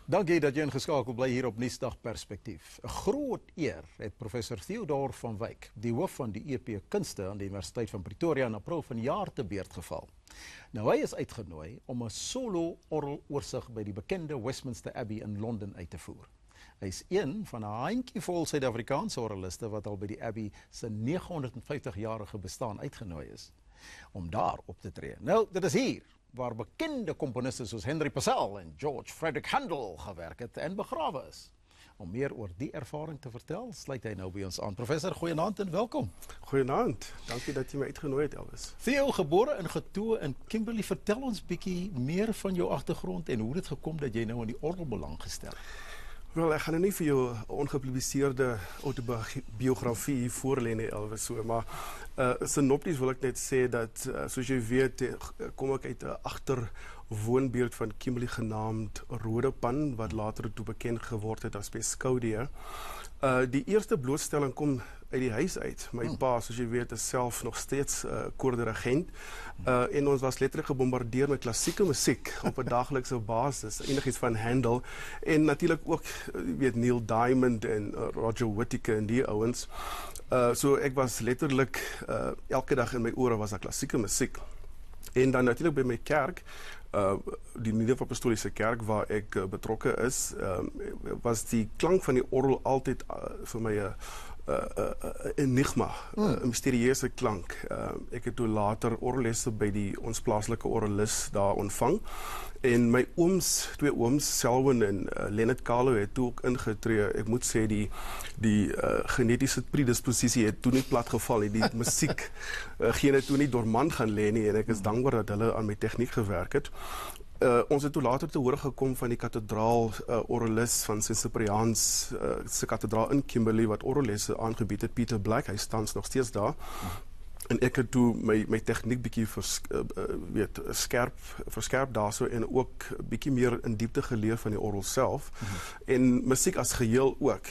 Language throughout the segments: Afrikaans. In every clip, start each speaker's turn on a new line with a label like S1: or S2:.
S1: Dankie dat jy ingeskakel bly hier op Nuusdag Perspektief. 'n Groot eer het professor Theodor van Wyk, die hoof van die EP Kunste aan die Universiteit van Pretoria in April vanjaar te beurt geval. Nou hy is uitgenooi om 'n solo orreloorsig by die bekende Westminster Abbey in Londen uit te voer. Hy is een van 'n handjievol Suid-Afrikaanse orreliste wat al by die Abbey se 950-jarige bestaan uitgenooi is om daar op te tree. Nou, dit is hier waar bekende komponiste soos Henry Purcell en George Frederick Handel gewerk het en begrawe is. Om meer oor die ervaring te vertel, sluit hy nou by ons aan. Professor, goeienaand en welkom.
S2: Goeienaand, dankie dat jy my uitgenooi het, Elvis.
S1: Theo, gebore en getoe in Kimberley, vertel ons bietjie meer van jou agtergrond en hoe dit gekom dat jy nou in die orgel belang gestel het.
S2: Wel, ek gaan nou nie vir jou 'n ongepubliseerde autobiografie hier voorlê nie, Elvis, so, maar synopties wil ek net sê dat, soos jy weet, kom ek uit 'n agterwoonbuurt van Kimberley genaamd Rodepan, wat later toe bekend geword het as Pescoudia. Die eerste blootstelling kom uit die huis uit. My pa, soos jy weet, is self nog steeds koordirigent. En ons was letterlik gebombardeer met klassieke musiek op 'n daaglikse basis, enigiets van Handel en natuurlik ook, jy weet, Neil Diamond en Roger Whittaker en die ouens. So ek was letterlik elke dag in my ore was daar klassieke musiek. En dan natuurlik by my kerk, die Nuwe Apostoliese Kerk waar ek betrokke is, was die klank van die orgel altyd vir my 'n enigma, 'n misterieuse klank. Ek het toe later orgellesse by ons plaaslike orgelis daar ontvang. En my ooms, twee ooms, Selwyn en Leonard Carlo het toe ook ingetree. Ek moet sê die genetiese predisposisie het toe nie platgeval nie. Die musiek gene toe nie dormant gaan lê nie en ek is dankbaar dat hulle aan my tegniek gewerk het. Ons het toe later te hore gekom van die kathedraal orgelis van St. Cypriaans se kathedraal in Kimberley wat orgellesse aangebied het, Peter Black, hy staan nog steeds daar. En ek het toe my tegniek bietjie verskerp daarso en ook bietjie meer in diepte geleer van die orgel self. En musiek as geheel ook.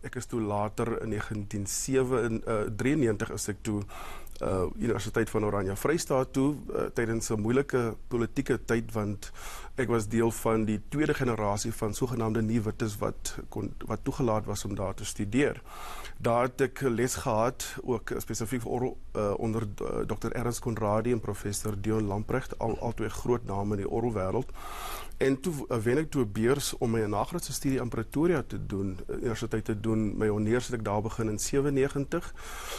S2: Ek is toe later in 1993 is ek toe Universiteit van Oranje Vrystaat toe, tydens 'n moeilike politieke tyd, want ek was deel van die tweede generasie van sogenaamde nuwites wat toegelaat was om daar te studeer. Daar het ek les gehad, ook spesifiek onder Dr. Ernst Conradie en professor Dion Lamprecht, al twee groot name in die orgelwêreld. En toe wen ek toe 'n beurs om my nagraadse studie in Pretoria te doen, universiteit te doen. My honeurs het ek daar begin in 97,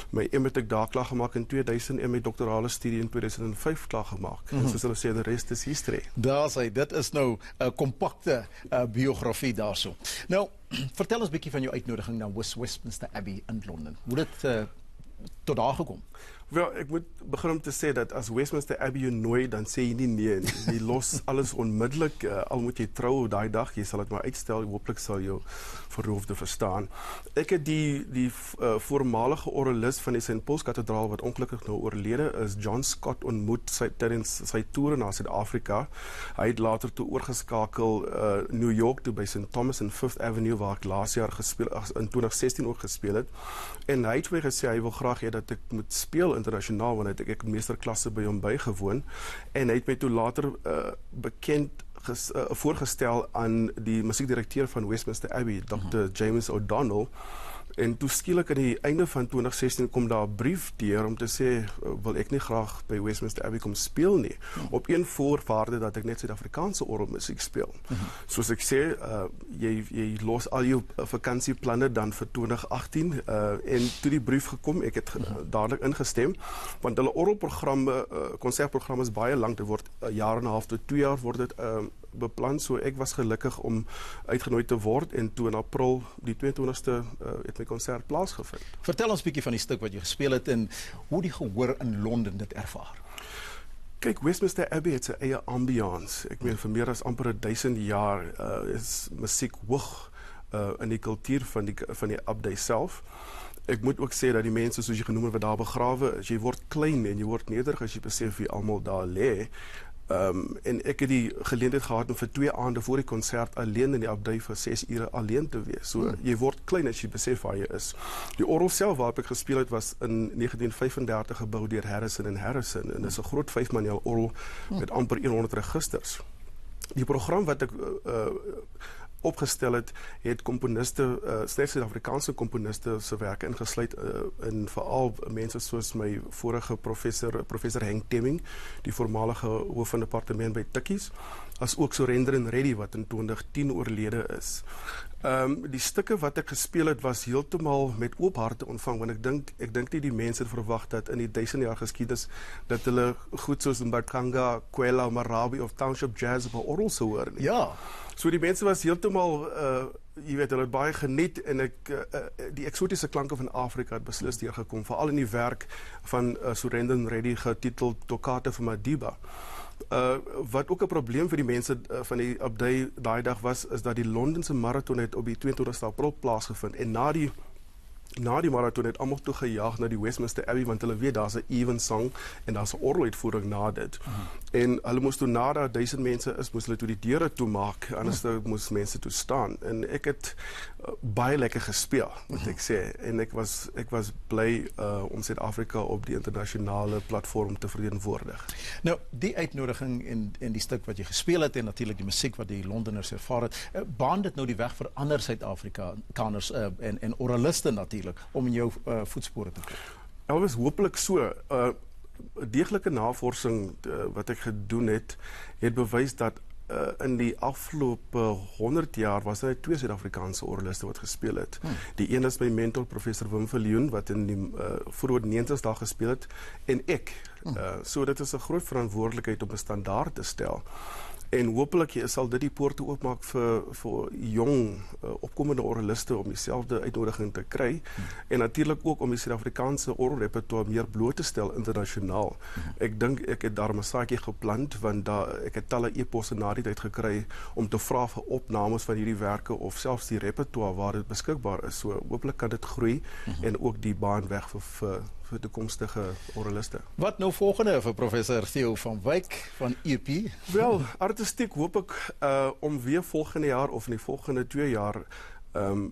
S2: my M het ek daar klaar gemaak in 2000 en my doktorale studie in 2005 klaar gemaak. En soos hulle sê, the rest is history.
S1: Daar sê, dit is nou 'n kompakte biografie daarso. Nou, vertel ons bietjie van jou uitnodiging na Westminster Abbey in Londen. Hoe dit tot daar gekom?
S2: Wel, ek moet begin om te sê dat as Westminster Abbey jou nooi, dan sê jy nie nee. Jy los alles onmiddellik, al moet jy trou daai dag, jy sal dit maar uitstel, hooplik sal jou verhoofde verstaan. Ek het die voormalige orgelis van die St. Paul's Kathedraal, wat ongelukkig nou oorlede is, John Scott, ontmoet tydens sy toere na Suid-Afrika. Hy het later toe oorgeskakel New York toe by St. Thomas en Fifth Avenue, waar ek laas jaar in 2016 ook gespeel het. En hy het my gesê, hy wil graag hê dat ek moet speel internasionaal, want ek meesterklasse by hom bygewoon, en hy het my toe later voorgestel aan die musiekdirekteur van Westminster Abbey, Dr. James O'Donnell, en toe skielik aan die einde van 2016 kom daar 'n brief deur om te sê, wil ek nie graag by Westminster Abbey kom speel nie, op een voorwaarde dat ek net Suid-Afrikaanse orgelmusiek speel. Soos ek sê, jy los al jou vakansieplanne dan vir 2018, en toe die brief gekom, ek het dadelik ingestem, want hulle orgelprogramme, konsertprogramme is baie lank, dit word 'n jaar en 'n half tot 2 jaar word dit beplan, so ek was gelukkig om uitgenooi te word, en toe in April die 22ste het my konsert plaasgevind.
S1: Vertel ons bietjie van die stuk wat jy gespeel het en hoe die gehoor in Londen dit ervaar.
S2: Kyk, Westminster Abbey het sy eie ambiance. Ek meen, vir meer as amper 1000 jaar is musiek hoog in die kultuur van die abdij self. Ek moet ook sê dat die mense, soos jy genoem het, wat daar begrawe is, jy word klein en jy word nederig as jy besef wie almal daar lê. En ek het die geleentheid gehad om vir 2 aande voor die konsert alleen in die abdij vir 6 ure alleen te wees. So jy word klein as jy besef waar jy is. Die orgel self waarop ek gespeel het was in 1935 gebou deur Harrison & Harrison, en dit is 'n groot 5-manueel orgel met amper 100 registers. Die program wat ek opgestel het komponiste, slegs Suid-Afrikaanse komponiste se werke ingesluit in veral mense soos my vorige professor Henk Temming, die voormalige hoof van departement by Tikkies, as ook Surendran Reddy wat in 2010 oorlede is. Die stukke wat ek gespeel het was heeltemal met oop harte ontvang, want ek dink nie die mense het verwag dat in die 1000 jaar geskiedenis dat hulle goed soos Mbaqanga, Kwela, Marabi of Township Jazz op 'n orgel sou hoor nie.
S1: Ja.
S2: So die mense was heeltemal, jy weet, hulle het baie geniet en die eksotiese klanke van Afrika het beslis deurgekom, veral in die werk van Surendran Reddy getiteld Toccata vir Madiba. Wat ook 'n probleem vir die mense van die Abdij daai dag was, is dat die Londense marathon het op die 22 April plaasgevind en na die marathon het almal toe gejaag na die Westminster Abbey, want hulle weet daar's 'n evensong en daar's 'n orgeluitvoering na dit. En hulle moes toe na daar 1000 mense is, moes hulle toe die deure toemaak, anders moes mense toe staan. En ek het baie lekker gespeel, moet ek sê. En ek was bly om Suid-Afrika op die internasionale platform te verteenwoordig.
S1: Nou, die uitnodiging en die stuk wat jy gespeel het en natuurlik die musiek wat die Londeners ervaar het, baan dit nou die weg vir ander Suid-Afrikaners en oraliste natuurlik om in jou voetspore te kom?
S2: Elwes, hopelik so. Deeglike navorsing wat ek gedoen het bewys dat in die afgelope 100 jaar was daar 2 Suid-Afrikaanse orgeliste wat gespeel het. Die een is my mentor, professor Wim Viljoen, wat in die vroeë 90's daar gespeel het, en ek. So dit is 'n groot verantwoordelikheid om 'n standaard te stel. En hopelik sal dit die poorte oopmaak vir jong opkomende orgeliste om dieselfde uitnodiging te kry en natuurlik ook om die Suid-Afrikaanse orgelrepertoire meer bloot te stel internasionaal. Ek dink ek het daar 'n saadjie geplant, want ek het talle e-posse na die tyd gekry om te vra vir opnames van hierdie werke of selfs die repertoire waar dit beskikbaar is. So hopelik kan dit groei en ook die baan weg vir toekomstige orgeliste.
S1: Wat nou volgende vir professor Theo van Wyk van EP?
S2: Wel, artistiek hoop ek om weer volgende jaar of in die volgende 2 jaar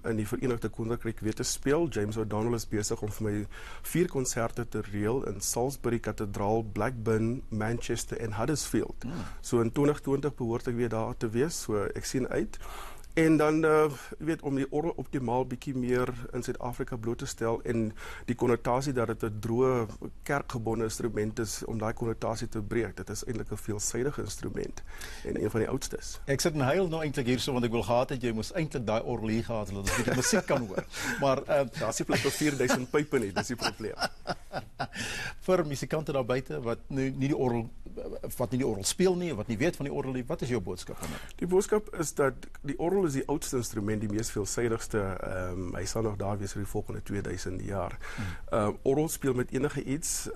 S2: in die Verenigde Koninkryk weer te speel. James O'Donnell is besig om vir my 4 konserte te reël in Salisbury Kathedraal, Blackburn, Manchester en Huddersfield. So in 2020 behoort ek weer daar te wees, so ek sien uit. En dan, weet, om die orgel optimaal bietjie meer in Suid-Afrika bloot te stel en die konnotasie dat dit 'n droë kerkgebonde instrument is, om daai konnotasie te breek. Dit is eintlik 'n veelsidige instrument en een van die oudstes.
S1: Ek sit en huil nou eintlik hierso, want ek wil gehad het jy moes eintlik daai orgel hier gehad het, dat ons die musiek kan hoor. Maar
S2: daar's nie plek vir 4000 pype nie, dis die probleem.
S1: Vir musikante daar buite wat nie die orgel speel nie, wat nie weet van die orgel nie, wat is jou boodskap aan hulle?
S2: Die boodskap is dat die orgel is die oudste instrument, die mees veelsidigste. Hy sal nog daar wees vir die volgende 2000 jaar. Orgel speel met enige iets.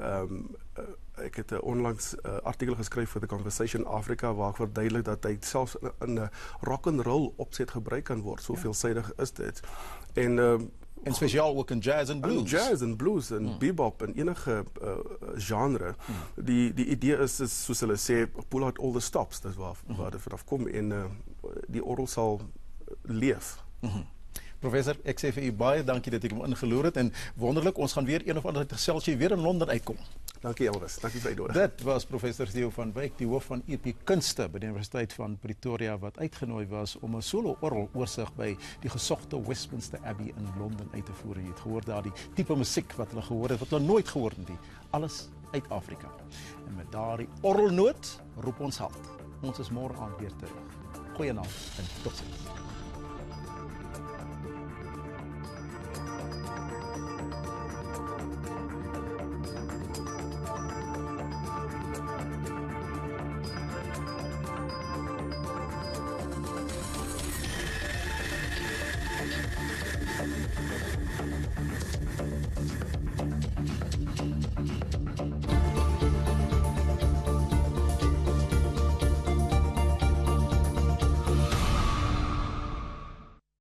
S2: Ek het onlangs artikel geskryf vir The Conversation Africa waar ek verduidelik dat hy selfs in 'n rock and roll opset gebruik kan word. So veelsidig is dit.
S1: En spesiaal ook in jazz en blues.
S2: Jazz en blues en bebop en enige genre. Die idee is soos hulle sê, pull out all the stops. Dis waar dit vanaf kom en die orgel sal leef.
S1: Professor, ek sê vir u baie dankie dat ek hom ingeloer het en wonderlik, ons gaan weer een of ander geselsie weer in Londen uitkom.
S2: Dankie Elvis, dankie vir die uitnodiging.
S1: Dit was professor Theo van Wyk, die hoof van EP Kunste by die Universiteit van Pretoria, wat uitgenooi was om 'n solo orgel oorsig by die gesogte Westminster Abbey in Londen uit te voer. Jy het gehoor daar die tipe musiek wat hulle gehoor het, wat hulle nooit gehoor het nie. Alles uit Afrika. En met daardie orgelnoot roep ons halt. Ons is môre aand weer terug. Goeienaand en totsiens.